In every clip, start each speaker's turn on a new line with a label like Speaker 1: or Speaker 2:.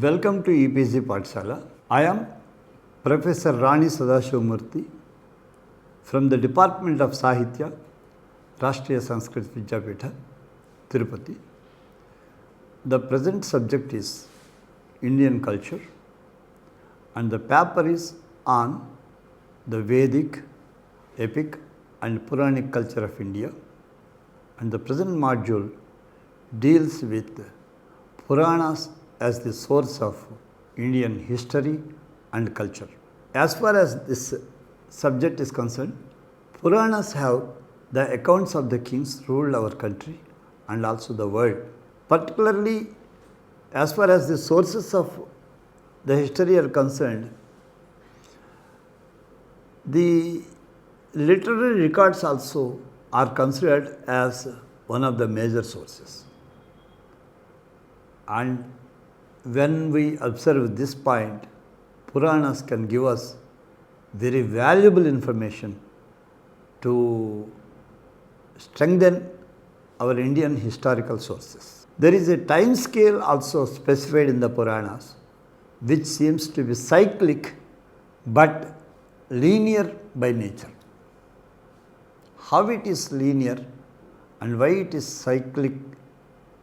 Speaker 1: Welcome to EPC Pathshala. I am Professor Rani Sadashivamurthy from the Department of Sahitya, Rashtriya Sanskrit Vidya-mitra, Tirupati. The present subject is Indian culture and the paper is on the Vedic, epic and Puranic culture of India, and the present module deals with Puranas as the source of Indian history and culture. As far as this subject is concerned, Puranas have the accounts of the kings ruled our country and also the world. Particularly as far as the sources of the history are concerned, the literary records also are considered as one of the major sources. And when we observe this point, Puranas can give us very valuable information to strengthen our Indian historical sources. There is a time scale also specified in the Puranas, which seems to be cyclic but linear by nature. How it is linear and why it is cyclic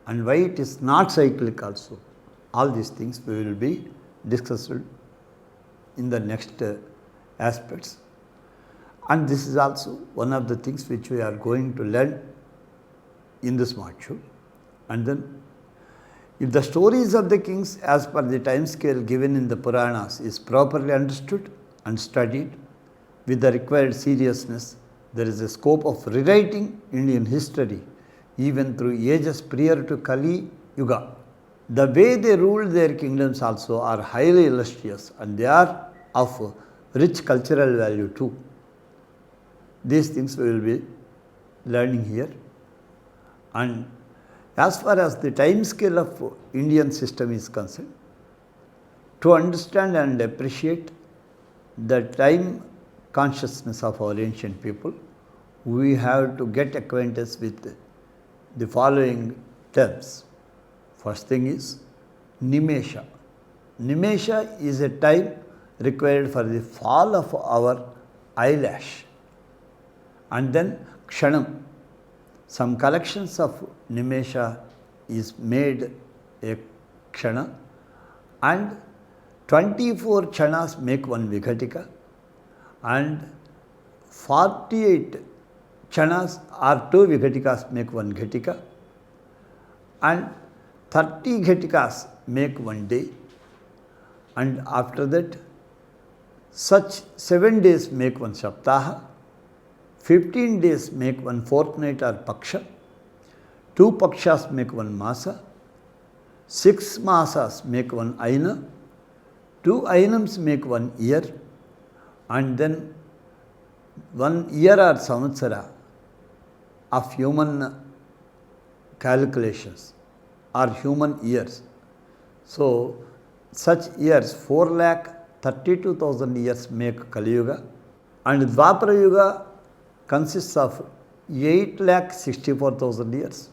Speaker 1: and why it is not cyclic also, all these things we will be discussed in the next aspects. And this is also one of the things which we are going to learn in this module. And then, if the stories of the kings as per the time scale given in the Puranas is properly understood and studied with the required seriousness, there is a scope of rewriting Indian history even through ages prior to Kali Yuga. The way they ruled their kingdoms also are highly illustrious and they are of rich cultural value too. These things we will be learning here. And as far as the time scale of Indian system is concerned, to understand and appreciate the time consciousness of our ancient people, we have to get acquainted with the following terms. First thing is Nimesha. Nimesha is a time required for the fall of our eyelash. And then Kshanam. Some collections of Nimesha is made a Kshana, and 24 Kshanas make one Vighatika, and 48 Kshanas or 2 Vighatikas make one Ghatika, and 30 Ghatikas make one day, and after that such 7 days make one Saptaha, 15 days make one fortnight or Paksha, 2 Pakshas make one Masa, 6 Masas make one Aina, 2 Ainams make one year, and then 1 year or Samvatsara of human calculations or human years. So, such years 4,32,000 years make Kali Yuga, and Dwapara Yuga consists of 8,64,000 years,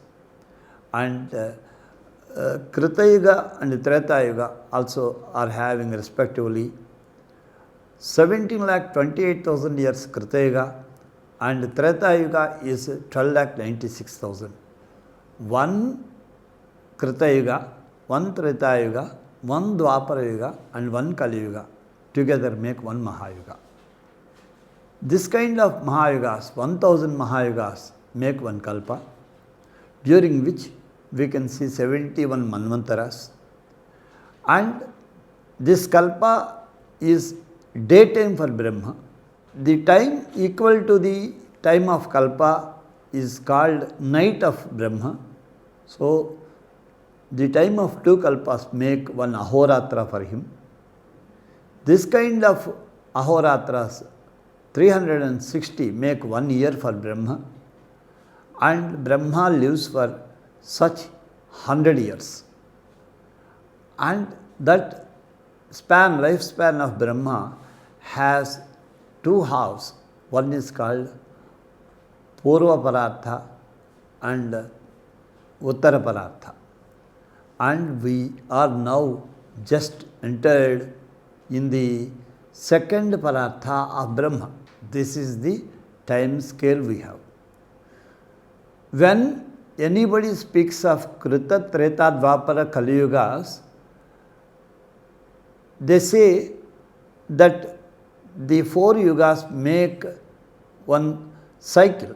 Speaker 1: and Krita Yuga and Treta Yuga also are having respectively 17,28,000 years Krita Yuga, and Treta Yuga is 12,96,000. 1 Krita Yuga, 1 Treta Yuga, 1 Dwapara Yuga and 1 Kali Yuga together make 1 Mahayuga. This kind of Mahayugas, 1000 Mahayugas make 1 Kalpa, during which we can see 71 Manvantaras, and this Kalpa is daytime for Brahma. The time equal to the time of Kalpa is called night of Brahma. So, the time of 2 Kalpas make 1 Ahoratra for him. This kind of Ahoratras 360 make 1 year for Brahma, and Brahma lives for such 100 years. And that lifespan of Brahma has 2 halves. One is called Purva Parartha and Uttara Parartha. And we are now just entered in the second parartha of Brahma. This is the time scale we have. When anybody speaks of Krita, Treta, Dvapara, Kali Yugas, they say that the four yugas make one cycle.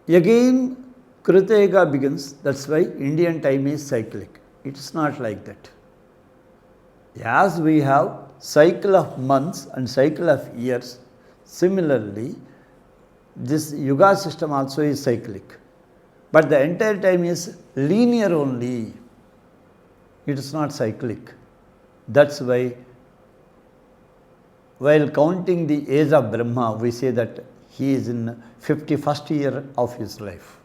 Speaker 1: Again, Krita Yuga begins, that's why Indian time is cyclic. It's not like that. As we have cycle of months and cycle of years, similarly, this Yuga system also is cyclic. But the entire time is linear only. It is not cyclic. That's why while counting the age of Brahma, we say that he is in 51st year of his life.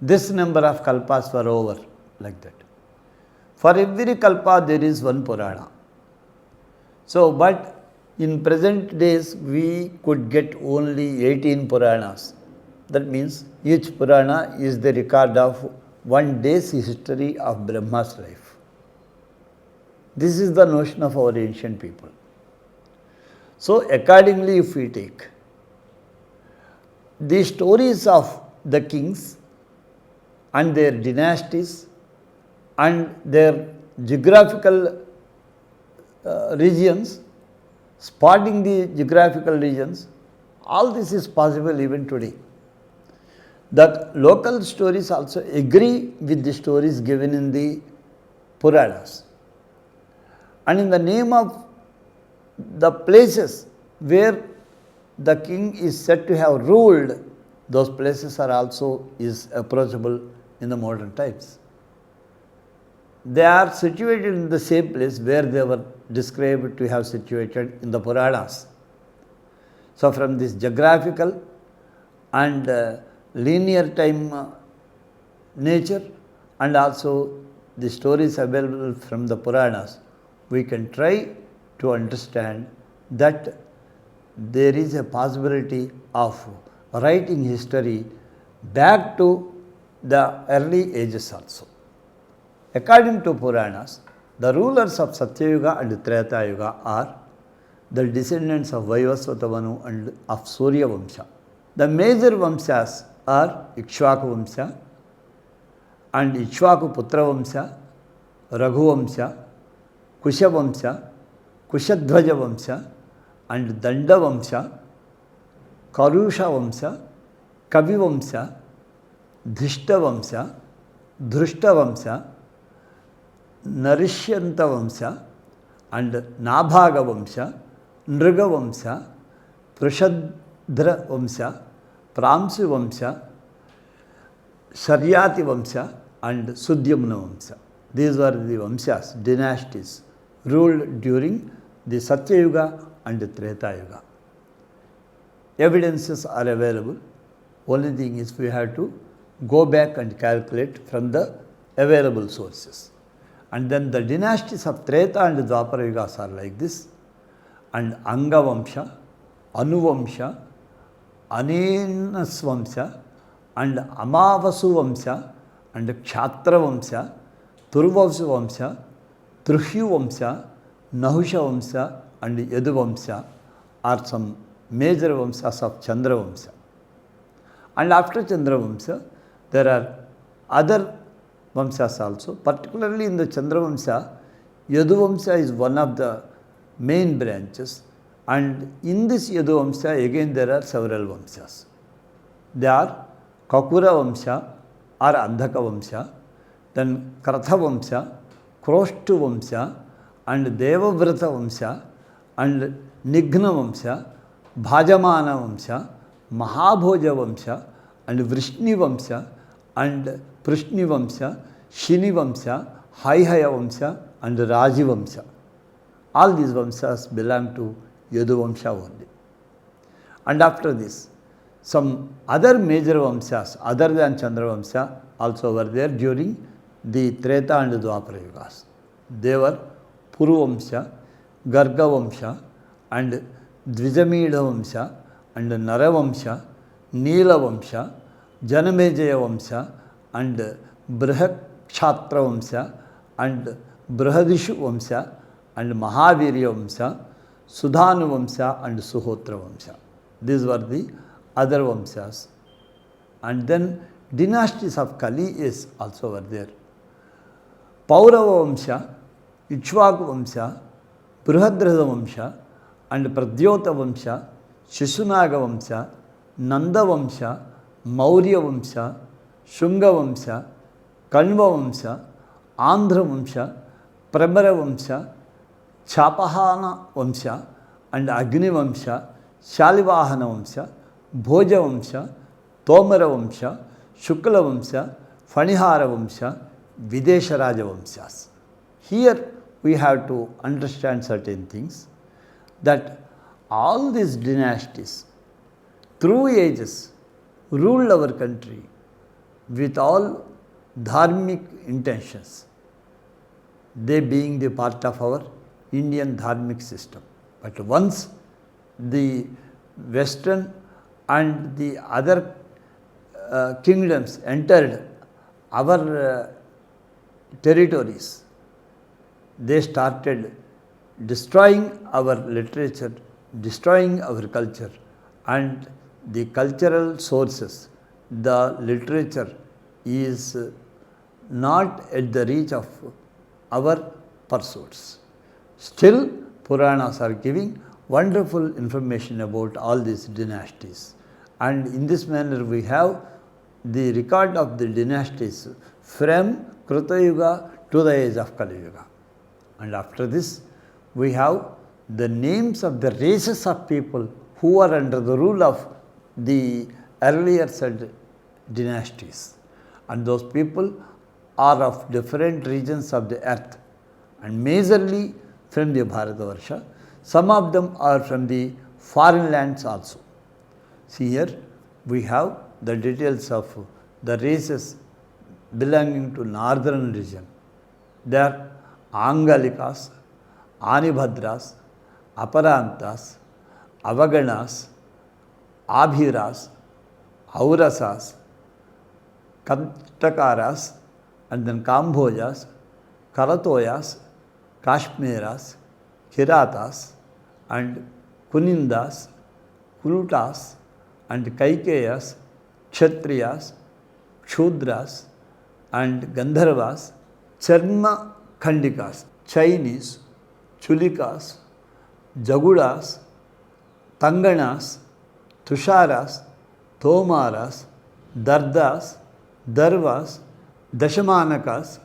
Speaker 1: This number of kalpas were over like that. For every kalpa there is one Purana. So, but in present days we could get only 18 Puranas. That means each Purana is the record of one day's history of Brahma's life. This is the notion of our ancient people. So, accordingly, if we take the stories of the kings and their dynasties and their geographical regions, spotting the geographical regions, all this is possible even today. The local stories also agree with the stories given in the Puranas. And in the name of the places where the king is said to have ruled, those places are also approachable in the modern times. They are situated in the same place where they were described to have situated in the Puranas. So from this geographical and linear time nature and also the stories available from the Puranas, we can try to understand that there is a possibility of writing history back to the early ages also. According to Puranas, the rulers of Satyayuga and Treta Yuga are the descendants of Vaivasvata Manu and of Surya Vamsha. The major Vamshas are Ikshvaku Vamsha and Ikshvaku Putra Vamsha, Raghu Vamsha, Kusha Vamsha, Kushadhvaja Vamsha and Danda Vamsha, Karusha Vamsha, Kavi Vamsha, Dhishta Vamsha, Dhrushta Vamsha, Narishyanta Vamsha and Nabhaga Vamsha, Nriga Vamsha, Prashadra Vamsha, Pramsi Vamsha, Sharyati Vamsha and Sudyamna Vamsha. These were the Vamshas, dynasties, ruled during the Satyayuga and the Treta Yuga. Evidences are available. Only thing is we have to go back and calculate from the available sources. And then the dynasties of Treta and Dvapara Yugas are like this. And Anga Vamsha, Anu Vamsha, Anenas Vamsha, and Amavasu Vamsha, and Kshatra Vamsha, Turvavsu Vamsha, Truhyu Vamsha, Nahusha Vamsha, and Yadu Vamsha are some major Vamshas of Chandra Vamsha. And after Chandra Vamsha, there are other Vamshas also. Particularly in the Chandra Vamsha, Yadu Vamsha is one of the main branches. And in this Yadu Vamsha, again there are several Vamshas. They are Kakura Vamsha or Andhaka Vamsha, then Kratha Vamsha, Kroshtu Vamsha, and Devavrata Vamsha, and Nighna Vamsha, Bhajamana Vamsha, Mahabhoja Vamsha, and Vrishni Vamsha, and Prishni Vamsha, Shini Vamsha, Haihaya Vamsha, and Raji Vamsha. All these Vamshas belong to Yadu Vamsha only. And after this, some other major Vamshas other than Chandra Vamsha also were there during the Treta and Dvapara Yugas. They were Puru Vamsha, Garga Vamsha, and Dvijamida Vamsha, and Nara Vamsha, Neela Vamsha, Janamejaya Vamsha, and Brihakshatra Vamsha, and Brihadishu Vamsha and Mahavirya Vamsha, Sudhanu Vamsha and Suhotra Vamsha. These were the other Vamshas. And then dynasties of Kali is also were there. Paurava Vamsha, Ichvaku Vamsha, Brihadrasa Vamsha and Pradyota Vamsha, Shisunaga Vamsha, Nanda Vamsha, Maurya Vamsha, Shunga Vamsha, Kanva Vamsha, Andhra Vamsha, Prabara Vamsha, Chapahana Vamsha and Agni Vamsha, Shalivahana Vamsha, Bhoja Vamsha, Tomara Vamsha, Shukla Vamsha, Fanihara Vamsha, Videsharaja Vamshas. Here we have to understand certain things, that all these dynasties through ages ruled our country with all dharmic intentions, they being the part of our Indian dharmic system. But once the Western and the other kingdoms entered our territories, they started destroying our literature, destroying our culture, and the cultural sources, the literature is not at the reach of our pursuits. Still, Puranas are giving wonderful information about all these dynasties. And in this manner, we have the record of the dynasties from Kruta Yuga to the age of Kali Yuga. And after this, we have the names of the races of people who are under the rule of the earlier said dynasties. And those people are of different regions of the earth, and majorly from the Bharatavarsha. Some of them are from the foreign lands also. See here, we have the details of the races belonging to northern region. They are Angalikas, Anibhadras, Aparantas, Avaganas, Abhiras, Aurasas, Kantakaras, and then Kambhojas, Karatoyas, Kashmiras, Kiratas, and Kunindas, Kulutas, and Kaikeyas, Kshatriyas, Kshudras, and Gandharvas, Charma Khandikas, Chinese, Chulikas, Jagudas, Tanganas, Tusharas, Tomaras, Dardas, Darvas, Dashamanakas,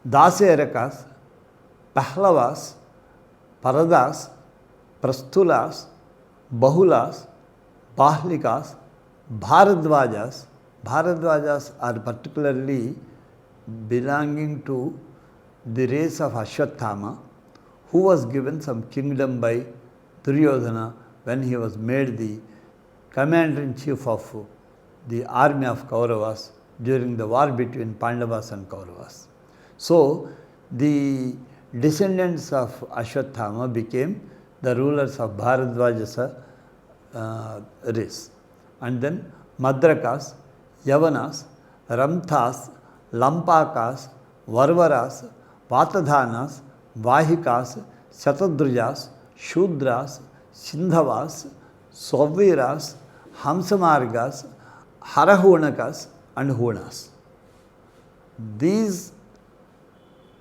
Speaker 1: Daserakas, Pahlavas, Paradas, Prastulas, Bahulas, Bahlikas, Bharadvajas. Bharadvajas are particularly belonging to the race of Ashwathama, who was given some kingdom by Duryodhana when he was made the commander-in-chief of the army of Kauravas during the war between Pandavas and Kauravas. So, the descendants of Ashwathama became the rulers of Bharadvaja's race. And then Madrakas, Yavanas, Ramthas, Lampakas, Varvaras, Vatadhanas, Vahikas, Shatadrujas, Shudras, Sindhavas, Soviras, Hamsamargas, Harahunakas, and Hunas. These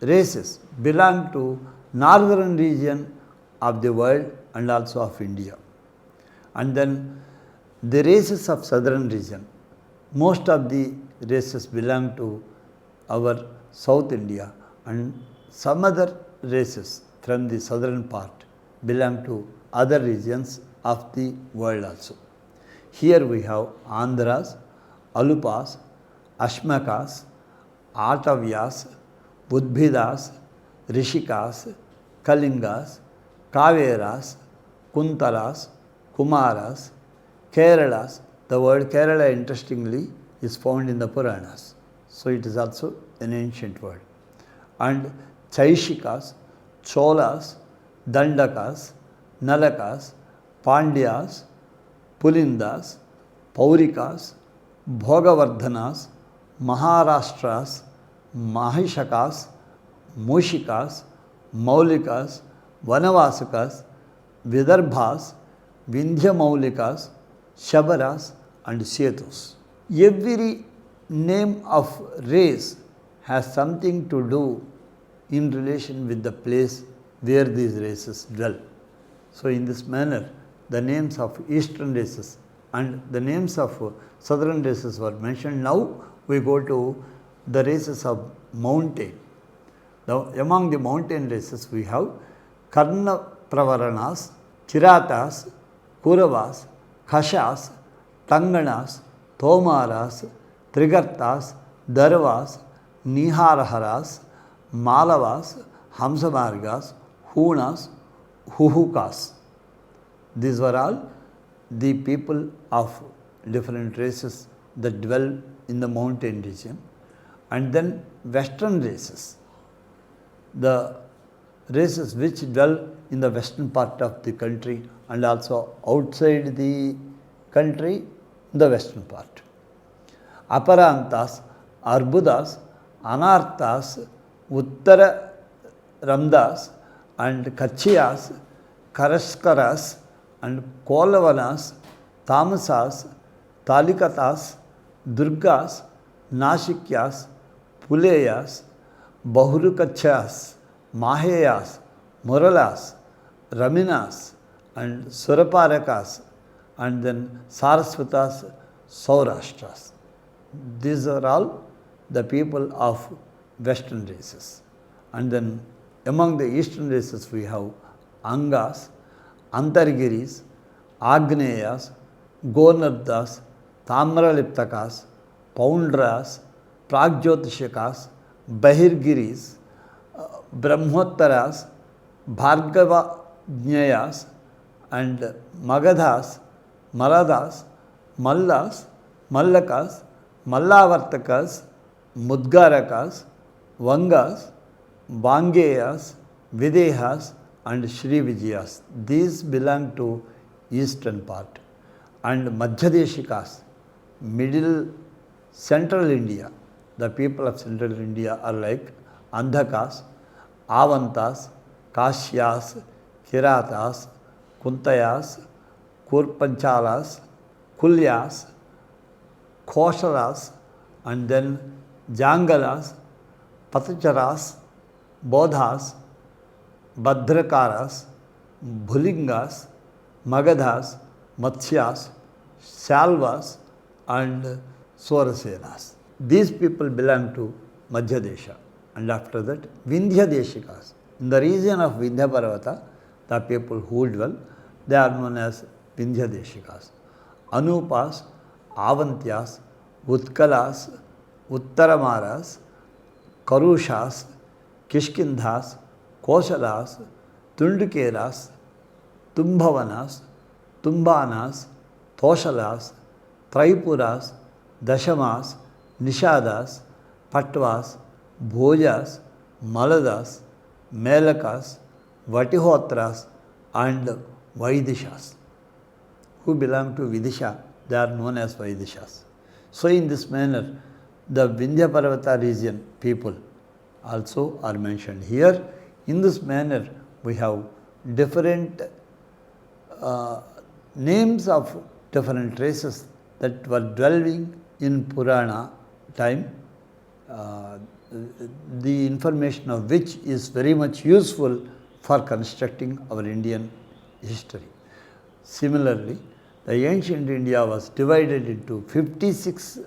Speaker 1: races belong to northern region of the world and also of India. And then the races of southern region, most of the races belong to our South India, and some other races from the southern part belong to other regions of the world also. Here we have Andhras, Alupas, Ashmakas, Atavyas, Udbhidas, Rishikas, Kalingas, Kaveras, Kuntalas, Kumaras, Keralas. The word Kerala, interestingly, is found in the Puranas. So it is also an ancient word. And Chaishikas, Cholas, Dandakas, Nalakas, Pandyas, Pulindas, Paurikas, Bhogavardhanas, Maharashtras, Mahishakas, Mushikas, Maulikas, Vanavasakas, Vidarbhas, Vindhya-maulikas, Shabaras and Setus. Every name of race has something to do in relation with the place where these races dwell. So in this manner, the names of eastern races and the names of southern races were mentioned. Now we go to the races of mountain. Now among the mountain races we have Karna Pravaranas, Chiratas, Kuravas, Khashas, Tanganas, Tomaras, Trigartas, Darvas, Niharaharas, Malavas, Hamsamargas, Hunas, Huhukas. These were all the people of different races that dwell in the mountain region. And then western races, the races which dwell in the western part of the country and also outside the country, the western part. Aparantas, Arbudas, Anarthas, Uttara Ramdas and Kachiyas, Karaskaras and Kolavanas, Tamasas, Talikatas, Durgas, Nashikyas, Puleyas, Bahurukachas, Maheyas, Muralas, Raminas and Suraparakas and then Sarasvatas, Saurashtras. These are all the people of western races. And then among the eastern races we have Angas, Antargiris, Agneyas, Gonardas, Tamraliptakas, Poundras, Pragjyotishakas, Bahirgiris, Brahmottaras, Bhargavajnayas and Magadhas, Maladas, Mallas, Mallakas, Mallavartakas, Mudgarakas, Vangas, Vangeyas, Videhas and Shri Vijayas. These belong to eastern part. And Madhyadeshikas, middle central India. The people of central India are like Andhakas, Avantas, Kashyas, Kiratas, Kuntayas, Kurpanchalas, Kulyas, Koshalas and then Jangalas, Patacharas, Bodhas, Bhadrakaras, Bhulingas, Magadhas, Matsyas, Shalvas and Surasenas. These people belong to Madhyadesha. And after that, Vindhyadeshikas. In the region of Vindhya Parvata, the people who dwell, they are known as Vindhyadeshikas. Anupas, Avantyas, Utkalas, Uttaramaras, Karushas, Kishkindhas, Koshalas, Tundukeras, Tumbhavanas, Tumbanas, Toshalas, Traipuras, Dashamas, Nishadas, Patvas, Bhojas, Maladas, Melakas, Vatihotras and Vaidishas. Who belong to Vidisha, they are known as Vaidishas. So in this manner, the Vindhya Parvata region people also are mentioned here. In this manner, we have different names of different races that were dwelling in Purana time, the information of which is very much useful for constructing our Indian history. Similarly, the ancient India was divided into 56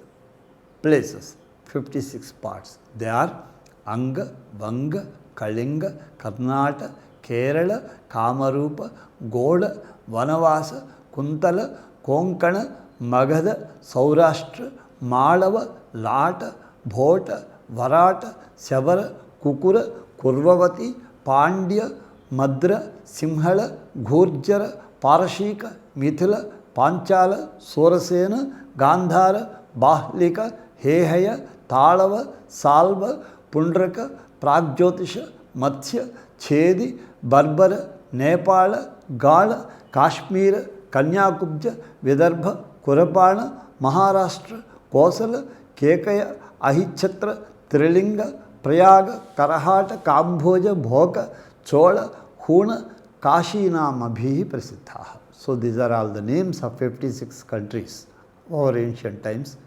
Speaker 1: places, 56 parts. They are Anga, Vanga, Kalinga, Karnata, Kerala, Kamarupa, Goda, Vanavasa, Kuntala, Konkana, Magadha, Saurashtra, Malava, Lata, Bhota, Varata, Shabara, Kukura, Kurvavati, Pandya, Madra, Simhala, Gurjara, Parashika, Mithila, Panchala, Surasena, Gandhara, Bahlika, Hehaya, Talava, Salva, Pundraka, Pragjyotisha, Matsya, Chedi, Barbara, Nepala, Gala, Kashmira, Kanyakubja, Vidarbha, Kurapana, Maharashtra, Kosala, Kekaya, Ahichatra, Trilinga, Prayaga, Karahata, Kambhoja, Bhoka, Chola, Huna, Kashinamabhi Prasiddhaha. So these are all the names of 56 countries over ancient times.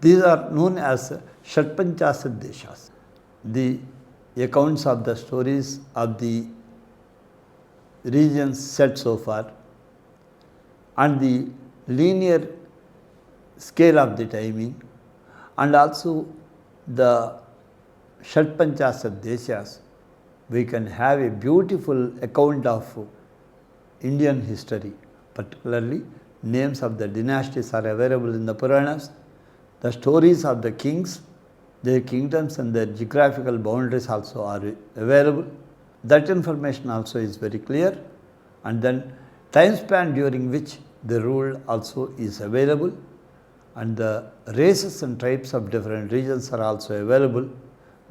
Speaker 1: These are known as Shatpanchasat Deshas. The accounts of the stories of the regions set so far and the linear scale of the timing and also the Shatpanchasat Deshas, we can have a beautiful account of Indian history. Particularly, names of the dynasties are available in the Puranas. The stories of the kings, their kingdoms and their geographical boundaries also are available. That information also is very clear. And then time span during which they ruled also is available. And the races and tribes of different regions are also available.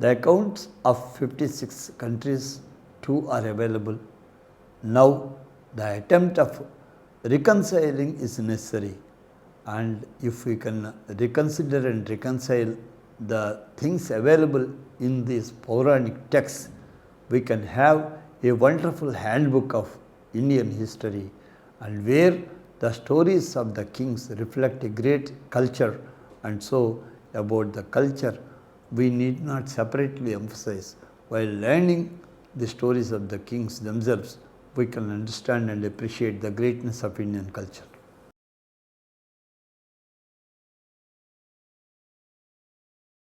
Speaker 1: The accounts of 56 countries too are available. Now, the attempt of reconciling is necessary, and if we can reconsider and reconcile the things available in these Puranic texts, we can have a wonderful handbook of Indian history, and where the stories of the kings reflect a great culture, and so about the culture we need not separately emphasize. While learning the stories of the kings themselves, we can understand and appreciate the greatness of Indian culture.